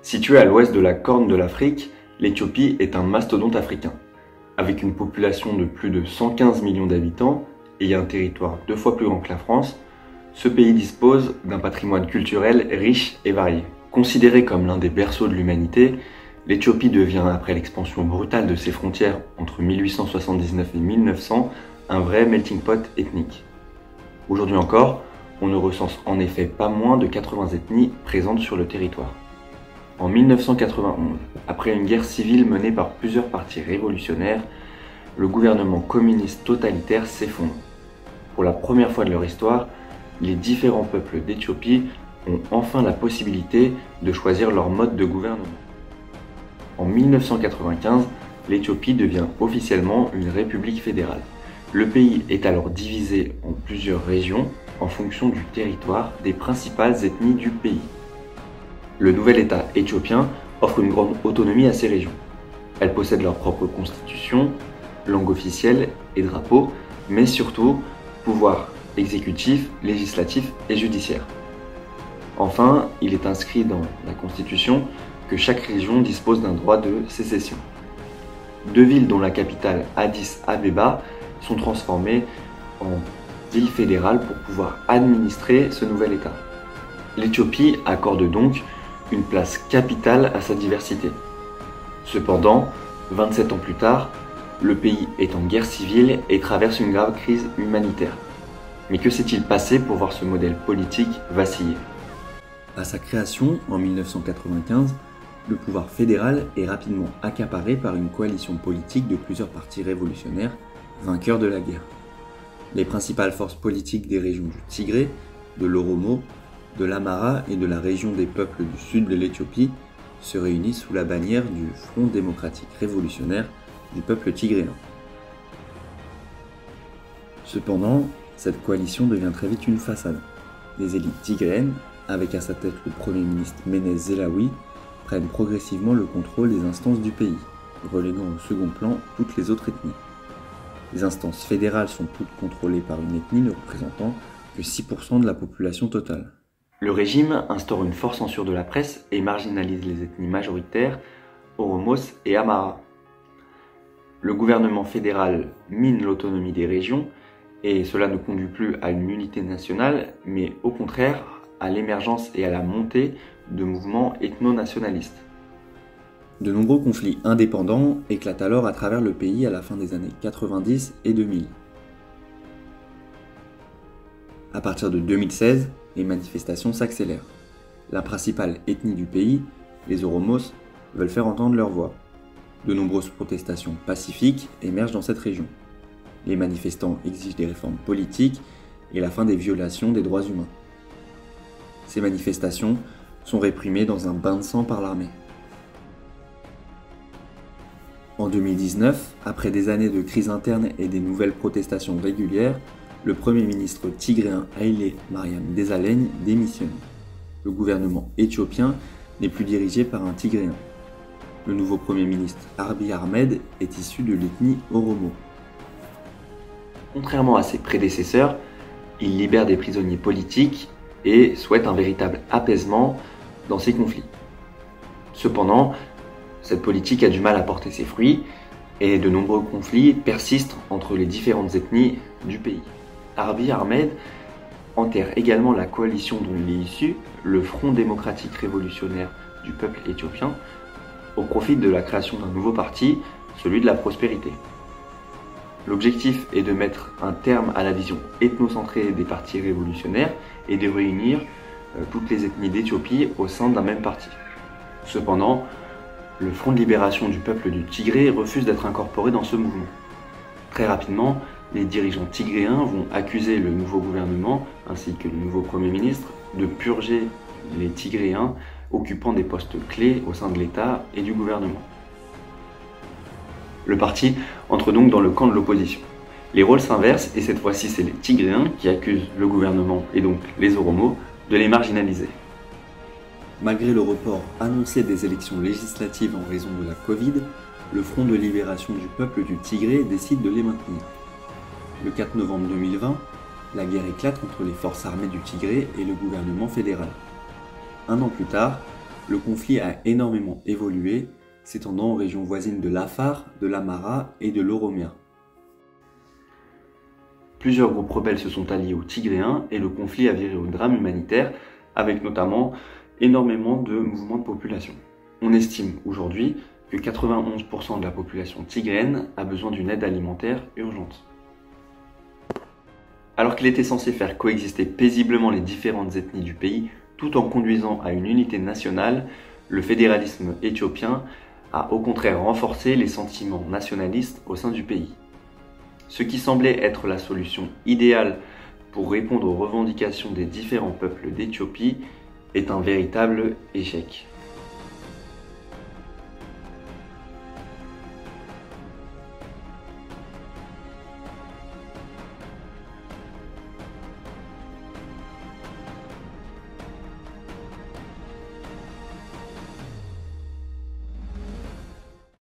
Située à l'ouest de la Corne de l'Afrique, l'Éthiopie est un mastodonte africain. Avec une population de plus de 115 millions d'habitants et un territoire 2 fois plus grand que la France, ce pays dispose d'un patrimoine culturel riche et varié. Considéré comme l'un des berceaux de l'humanité, l'Éthiopie devient, après l'expansion brutale de ses frontières entre 1879 et 1900, un vrai melting pot ethnique. Aujourd'hui encore, on ne recense en effet pas moins de 80 ethnies présentes sur le territoire. En 1991, après une guerre civile menée par plusieurs partis révolutionnaires, le gouvernement communiste totalitaire s'effondre. Pour la première fois de leur histoire, les différents peuples d'Éthiopie ont enfin la possibilité de choisir leur mode de gouvernement. En 1995, l'Éthiopie devient officiellement une république fédérale. Le pays est alors divisé en plusieurs régions en fonction du territoire des principales ethnies du pays. Le nouvel État éthiopien offre une grande autonomie à ces régions. Elles possèdent leur propre constitution, langue officielle et drapeau, mais surtout pouvoir exécutif, législatif et judiciaire. Enfin, il est inscrit dans la Constitution que chaque région dispose d'un droit de sécession. 2 villes dont la capitale Addis Abeba sont transformées en ville fédérale pour pouvoir administrer ce nouvel État. L'Éthiopie accorde donc une place capitale à sa diversité. Cependant, 27 ans plus tard, le pays est en guerre civile et traverse une grave crise humanitaire. Mais que s'est-il passé pour voir ce modèle politique vaciller ? À sa création, en 1995, le pouvoir fédéral est rapidement accaparé par une coalition politique de plusieurs partis révolutionnaires, vainqueurs de la guerre. Les principales forces politiques des régions du Tigré, de l'Oromo, de l'Amhara et de la région des peuples du sud de l'Éthiopie se réunissent sous la bannière du Front démocratique révolutionnaire du peuple tigréen. Cependant, cette coalition devient très vite une façade. Les élites tigréennes, avec à sa tête le Premier ministre Meles Zenawi, prennent progressivement le contrôle des instances du pays, reléguant au second plan toutes les autres ethnies. Les instances fédérales sont toutes contrôlées par une ethnie ne représentant que 6% de la population totale. Le régime instaure une forte censure de la presse et marginalise les ethnies majoritaires, Oromos et Amhara. Le gouvernement fédéral mine l'autonomie des régions et cela ne conduit plus à une unité nationale, mais au contraire à l'émergence et à la montée de mouvements ethno-nationalistes. De nombreux conflits indépendants éclatent alors à travers le pays à la fin des années 90 et 2000. À partir de 2016, les manifestations s'accélèrent. La principale ethnie du pays, les Oromos, veulent faire entendre leur voix. De nombreuses protestations pacifiques émergent dans cette région. Les manifestants exigent des réformes politiques et la fin des violations des droits humains. Ces manifestations sont réprimées dans un bain de sang par l'armée. En 2019, après des années de crise interne et des nouvelles protestations régulières, le Premier ministre tigréen Haïlé Mariam Desalegn démissionne. Le gouvernement éthiopien n'est plus dirigé par un Tigréen. Le nouveau Premier ministre Abiy Ahmed est issu de l'ethnie Oromo. Contrairement à ses prédécesseurs, il libère des prisonniers politiques et souhaite un véritable apaisement dans ces conflits. Cependant, cette politique a du mal à porter ses fruits et de nombreux conflits persistent entre les différentes ethnies du pays. Abiy Ahmed enterre également la coalition dont il est issu, le Front démocratique révolutionnaire du peuple éthiopien, au profit de la création d'un nouveau parti, celui de la prospérité. L'objectif est de mettre un terme à la vision ethnocentrée des partis révolutionnaires et de réunir toutes les ethnies d'Éthiopie au sein d'un même parti. Cependant, le Front de libération du peuple du Tigré refuse d'être incorporé dans ce mouvement. Très rapidement, les dirigeants tigréens vont accuser le nouveau gouvernement ainsi que le nouveau Premier ministre de purger les Tigréens occupant des postes clés au sein de l'État et du gouvernement. Le parti entre donc dans le camp de l'opposition. Les rôles s'inversent et cette fois-ci c'est les Tigréens qui accusent le gouvernement et donc les Oromos de les marginaliser. Malgré le report annoncé des élections législatives en raison de la Covid, le Front de libération du peuple du Tigré décide de les maintenir. Le 4 novembre 2020, la guerre éclate entre les forces armées du Tigré et le gouvernement fédéral. Un an plus tard, le conflit a énormément évolué, s'étendant aux régions voisines de l'Afar, de l'Amara et de l'Oromia. Plusieurs groupes rebelles se sont alliés aux Tigréens et le conflit a viré au drame humanitaire, avec notamment énormément de mouvements de population. On estime aujourd'hui que 91% de la population tigréenne a besoin d'une aide alimentaire urgente. Alors qu'il était censé faire coexister paisiblement les différentes ethnies du pays tout en conduisant à une unité nationale, le fédéralisme éthiopien a au contraire renforcé les sentiments nationalistes au sein du pays. Ce qui semblait être la solution idéale pour répondre aux revendications des différents peuples d'Éthiopie est un véritable échec.